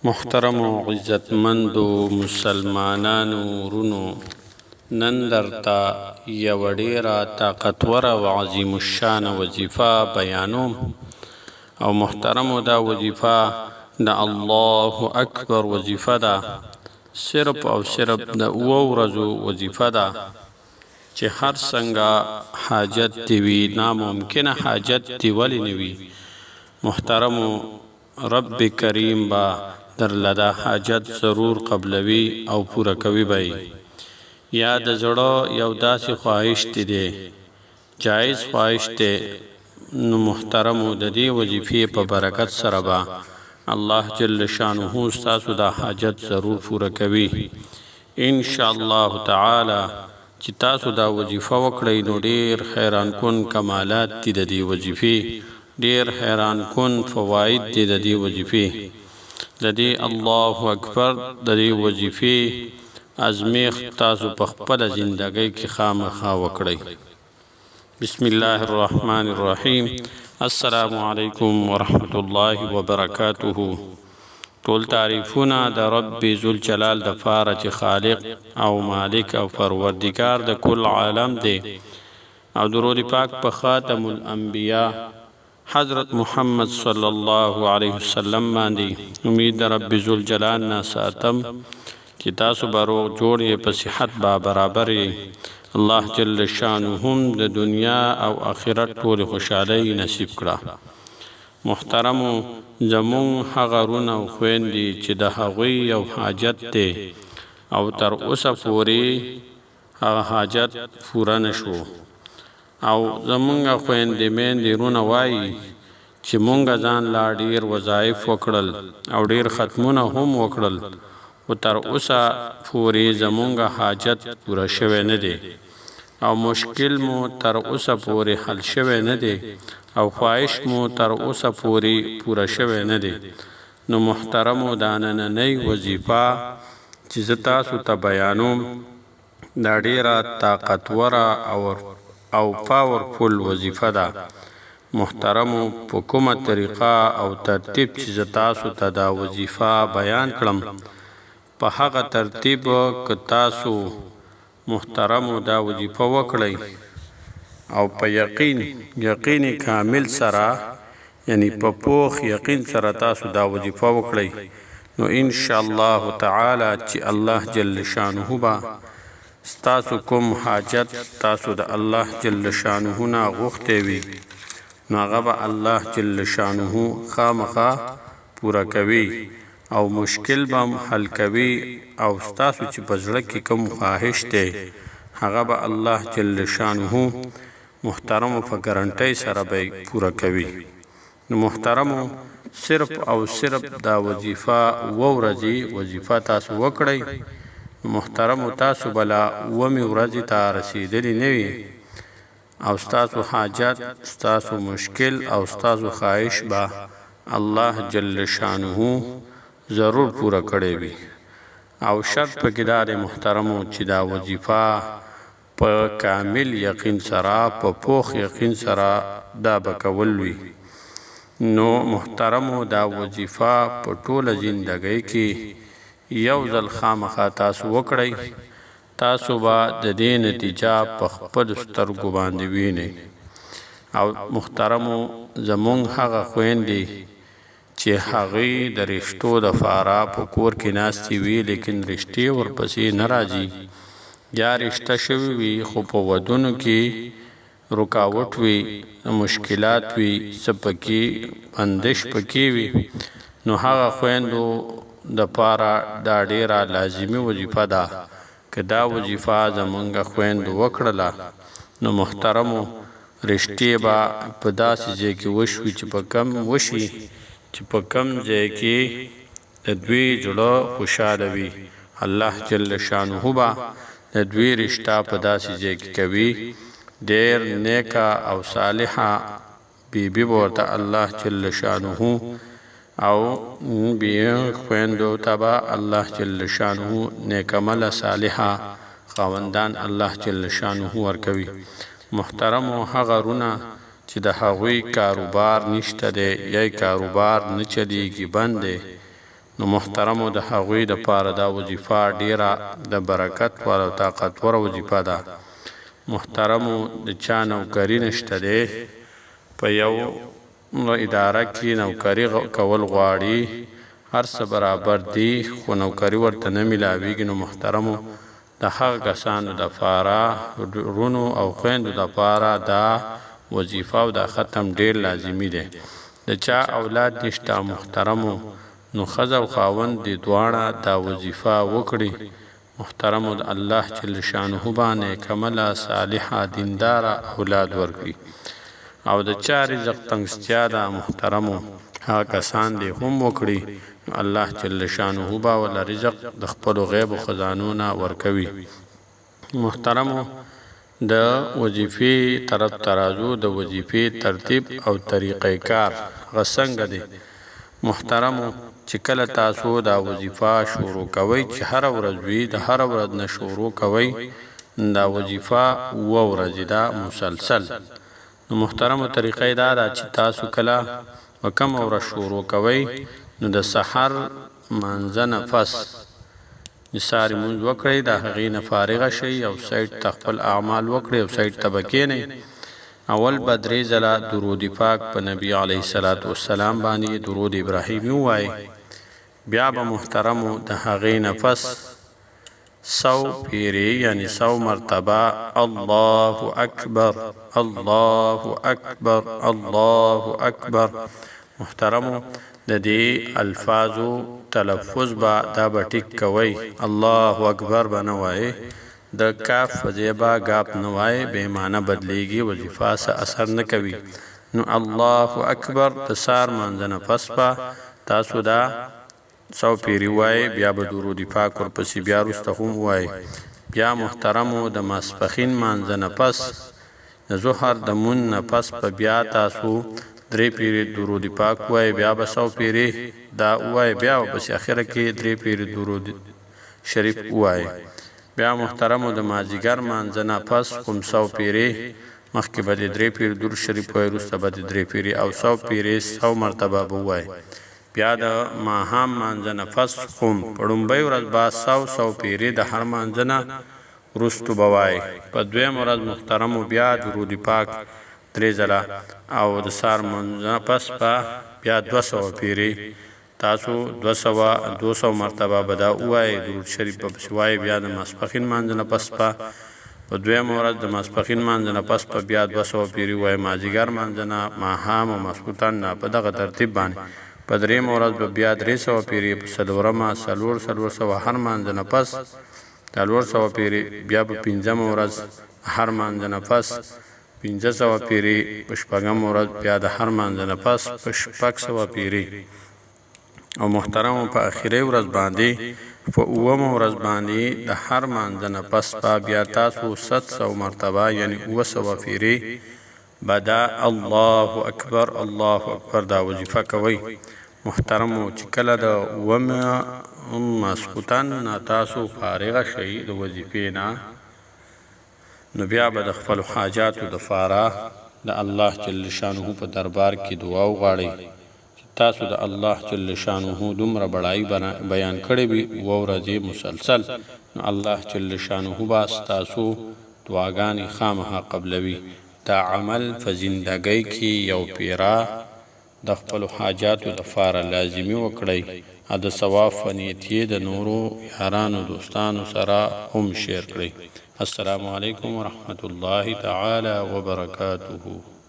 محترم و عزتمند و مسلمانانو ورونو، نن درته یوه ډیره طاقتوره او عظیم الشان وظیفه بیانوم. او محترمو، دا وظیفه د الله اکبر وظیفه ده. صرف او صرف د اوه ورځو وظیفه ده چې هر څنګه حاجت دی وي، ناممکنه حاجت دی ولی نه وي، محترمو رب کریم با در لدا حاجت ضرور قبلوي او پوره کوي به. یا د زړه یو داسې خواهش دی، جایز خواهش دی، نو محترمو د دې وظیفې په برکت سره به الله جل شانه ستاسو دا حاجت ضرور پوره کوي ان شاء الله تعالی. چې تاسو دا وظیفه وکړئ نو ډیر حیران کن کمالات دي د دې وظیفې، ډیر حیران کن فواید دي د دې وظیفې. د دې الله اکبر د دې وظیفې ازمیخ تاسو په خپله زندګۍ کې خامخا وکړئ. بسم الله الرحمن الرحیم. السلام علیکم ورحمت الله وبرکاته. ټول تعریفونه د رب ذوالجلال د پاره چې خالق او مالک او پروردگار د کل عالم دی، او درود پاک په خاتم الانبیاء حضرت محمد صلی الله علیه وسلم باندې. امید د رب ذوالجلال نه ساتم چې تاسو به روغ جوړ یې، په صحت به برابر یې. الله جل شانه هم د دنیا او آخرت ټول خوشحالۍ نصیب کړه. محترمو، زمون هغه رونه او خویندې چې د هغوی یو حاجت دی او تر اوسه پورې هغه حاجت پوره نشو، او زمونږ خویندې میندې رونه وایي چې مونږ ځان لا ډیر وظایف وکړل او ډیر ختمونه هم وکړل، او تر اوسه پورې زمونږ حاجت پوره شوی نه دی، او مشکل مو تر اوسه پورې حل شوی نه دی، او خواهش مو تر اوسه پورې پوره شوی نه دی. نو محترمو، دا نننۍ وظیفه چې زه تاسو ته بیانوم دا ډیره طاقتوره او پاورفل وظیفه ده. محترمو، په کومه طریقه او ترتیب چې زه تاسو ته دا وظیفه بیان کړم، په هغه ترتیب که تاسو محترمو دا وظیفه وکړئ او په یقین کامل سره، یعنی په پوخ یقین سره تاسو دا وظیفه وکړئ، نو ان شاء الله تعالی چې الله جل شانه به ستاسو کوم حاجت تاسو د الله جل شانه نه غوښتی وي، نو هغه به الله جل شانه خامخا پوره کوي او مشکل به حل کوي، او ستاسو چې په زړه کې کوم خواهش دی هغه به الله جل شانه محترمو په ګارنټۍ سره به پوره کوي. نو محترمو، صرف او صرف دا وظیفه اوه ورځې وظیفه تاسو وکړئ، محترمو تاسو بلا اومې ورځې ته رسیدلی نه وي، او ستاسو حاجت، ستاسو مشکل او ستاسو خواهش به الله جل شانه ضرور پوره کړی وي. او شرط پکې دا دی محترمو چې دا وظیفه په کامل یقین سره، په پوخ یقین سره دا به کول وي. نو محترمو، دا وظیفه په ټوله زندګۍ کې یو ځل خامخا تاسو وکړئ، تاسو به د دې نتیجه په خپلو سترګو باندې وینئ. او محترمو، زمونږ هغه خویندې چې هغوی د رشتو دپاره په کور کې ناستې وي، لیکن رشتې ورپسې نه راځي، یا رشته شوي وي خو په ودونو کې رکاوټ وي، مشکلات وي، څه پکې بندش پکې وي، نو هغه خویندو دپاره دا ډیره لازمي وظیفه ده. که دا وظیفه زمونږ خویندو وکړله، نو محترمو رشتې به په داسې ځای کې وشوي چې په کم وشي چې په کم ځای کې د دوی زړه خوشحاله وي. الله جل شانه به د دوی رشته په داسې ځای کې کوي، ډېر نیکه او صالحه بیبي به ورته الله جل شانه او بیا خویندو ته به الله جل شانه نیکمله صالحه خاوندان الله جل شانه ورکوي. محترمو، هغه رونه چې د هغوی کاروبار نشته دی یا کاروبار نه چلیږي، بند دی، نو محترمو د هغوی د پاره دا وظیفه ډیره د برکت والا او طاقتوره وظیفه ده. محترمو د چا نوکري نشته دی، په یو اداره کې نوکري کول غواړي، هر څه برابر دی خو نوکري ورته نه میلاویږي، نو محترمو د هغه کسانو دپاره رونو او خویندو دپاره دا وظیفه او دا ختم ډیر لازمي دی. د چا اولاد نشته محترمو، نو ښځه او خاوند دې دواړه دا وظیفه وکړي. محترمو د الله جل شانه باندې کمله صالحه دینداره اولاد ورکړي. او د چا رزق تنګستیا ده محترمو، هغه کسان دې هم وکړي، الله جل شانه به ولا رزق د خپلو غیب و خزانو نه ورکوي. محترمو د وظیفې طرف ته راځو، د وظیفې ترتیب او طریقې کار هغه څنګه دی. محترمو چې کله تاسو دا وظیفه شروع کوئ، چې هره ورځ وي، د هره ورځ نه شروع کوئ، دا وظیفه 2 ورځې ده مسلسل. نو محترمو طریقې دا ده چې تاسو کله په کومه ورځ شروع کوئ، نو د سحر منځه نه پس د ساري مونځ وکړئ، د هغې نه فارغه شئ او سایډ ته خپل اعمال وکړئ او سایډ ته به کښېنئ. اول به 3 ځله درود پاک په نبی علیه الصلاة والسلام باندې درود ابراهیمي ووایئ. بیا به محترمو د هغې نه پس 100 پیرې یعنی 100 مرتبه الله اکبر الله اکبر الله اکبر. محترمو د دې الفاظو تلفظ به دا به ټیک کوئ، الله اکبر به نه وایئ، د کاف فځې به ګاپ نه وایئ، بې معنی بدلیږي، وظیفه څه اثر نه کوي. نو الله اکبر د سار مانځه نه پس به تاسو دا 100 پیرې وایئ، بیا به درود پاک ورپسې بیا وروسته هم ووایئ. بیا محترمو د ماسپښین مانځه نه پس د ظهر د مونځ نه پس به بیا تاسو 3 پیرې درود پاک وایئ، بیا به 100 پیرې دا ووایئ، بیا به پسې اخره کې 3 پیرې درود شریف ووایئ. بیا محترمو د مازدیګر مانځه نه پس هم 100 پیرې، مخکې به د 3 پیرې درود شریف وایئ، وروسته به د 3 پیرې او 100 پیرې 100 مرتبه به ووایئ. بیا د ماښام مانځه نه پس هم په لومړۍ ورځ به 100 پیرې د هر مانځه نه وروستو به وایئ. په دویمه ورځ محترمو بیا درود پاک 3 ځله او د سهار مانځه نه پس به بیا 200 پیرې تاسو 200 مرتبه به دا ووایئ، درود شریف به پسې وایئ. بیا د ماسپښین مانځه نه پس به په دویمه ورځ د ماسپښین مانځه نه پس به بیا 200 پیرې ووایئ. مازدیګر مانځه نه، ماښام او ماسخوتن نه، په دغه ترتیب باندې. په دریمه ورځ به بیا 300 پیرې، په څلورمه 400 هر مانځه نه پس 400 پیرې، بیا په پنځمه ورځ هر مانځه نه پس 500 پیرې، په شپږمه ورځ بیا د هر مانځه نه پس په 600 پیرې. او محترمو په اخري ورځ باندې په 9مه ورځ باندې د هر مانځه نه پس بیا تاسو 700 مرتبه یعنی 900 پیرې به دا الله اکبر الله اکبر دا وظیفه کوئ. محترمو چې کله د 9مه ماسخوتن نه تاسو فارغه شئ د وظیفې نه، نو بیا به د خپلو حاجاتو دپاره د الله جل شانه په دربار کې دعا وغواړئ. تاسو د الله جل شانه دومره بړایي بیان کړې وي 2 ورځې مسلسل، نو الله جل شانه به ستاسو دعاګانې خامخا قبلوي. دا عمل په زندګۍ کې یو پیره د خپلو حاجاتو دپاره لازمي وکړئ، او د ثواب په نیت یې د نورو یارانو دوستانو سره هم شیر کړئ. السلام علیکم ورحمة الله تعالی وبرکاته.